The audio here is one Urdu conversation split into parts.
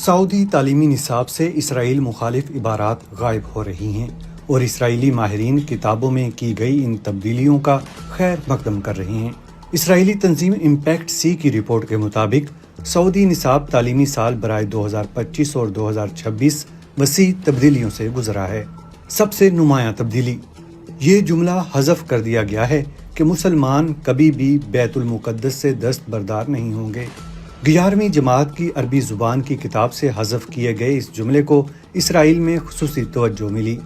سعودی تعلیمی نصاب سے اسرائیل مخالف عبارات غائب ہو رہی ہیں اور اسرائیلی ماہرین کتابوں میں کی گئی ان تبدیلیوں کا خیر مقدم کر رہے ہیں۔ اسرائیلی تنظیم امپیکٹ سی کی رپورٹ کے مطابق سعودی نصاب تعلیمی سال برائے 2025 اور 2026 وسیع تبدیلیوں سے گزرا ہے۔ سب سے نمایاں تبدیلی یہ جملہ حذف کر دیا گیا ہے کہ مسلمان کبھی بھی بیت المقدس سے دستبردار نہیں ہوں گے۔ 11ویں جماعت کی عربی زبان کی کتاب سے حذف کیے گئے اس جملے کو اسرائیل میں خصوصی توجہ ملی۔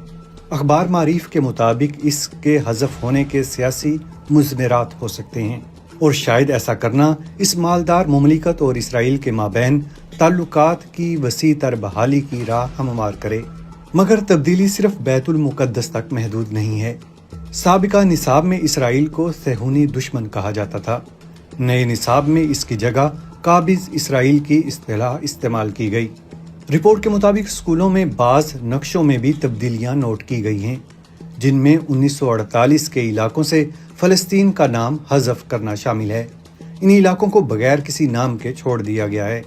اخبار معریف کے مطابق اس کے حذف ہونے کے سیاسی مضمرات ہو سکتے ہیں اور شاید ایسا کرنا اس مالدار مملکت اور اسرائیل کے مابین تعلقات کی وسیع تر بحالی کی راہ ہموار کرے۔ مگر تبدیلی صرف بیت المقدس تک محدود نہیں ہے۔ سابقہ نصاب میں اسرائیل کو صہیونی دشمن کہا جاتا تھا۔ نئے نصاب میں اس کی جگہ قابض اسرائیل کی اصطلاح استعمال کی گئی۔ رپورٹ کے مطابق اسکولوں میں بعض نقشوں میں بھی تبدیلیاں نوٹ کی گئی ہیں، جن میں 1948 کے علاقوں سے فلسطین کا نام حذف کرنا شامل ہے۔ ان علاقوں کو بغیر کسی نام کے چھوڑ دیا گیا ہے۔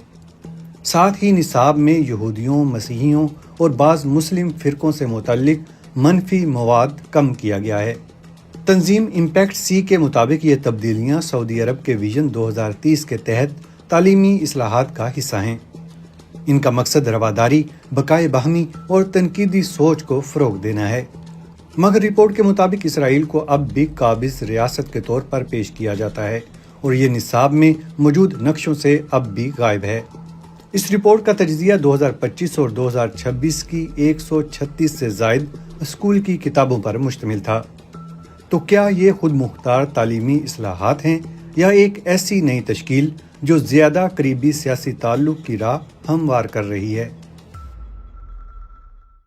ساتھ ہی نصاب میں یہودیوں، مسیحیوں اور بعض مسلم فرقوں سے متعلق منفی مواد کم کیا گیا ہے۔ تنظیم امپیکٹ سی کے مطابق یہ تبدیلیاں سعودی عرب کے ویژن 2030 کے تحت تعلیمی اصلاحات کا حصہ ہیں۔ ان کا مقصد رواداری، بقائے باہمی اور تنقیدی سوچ کو فروغ دینا ہے۔ مگر رپورٹ کے مطابق اسرائیل کو اب بھی قابض ریاست کے طور پر پیش کیا جاتا ہے اور یہ نصاب میں موجود نقشوں سے اب بھی غائب ہے۔ اس رپورٹ کا تجزیہ 2025 اور 2026 کی 136 سے زائد اسکول کی کتابوں پر مشتمل تھا۔ تو کیا یہ خود مختار تعلیمی اصلاحات ہیں یا ایک ایسی نئی تشکیل جو زیادہ قریبی سیاسی تعلق کی راہ ہموار کر رہی ہے؟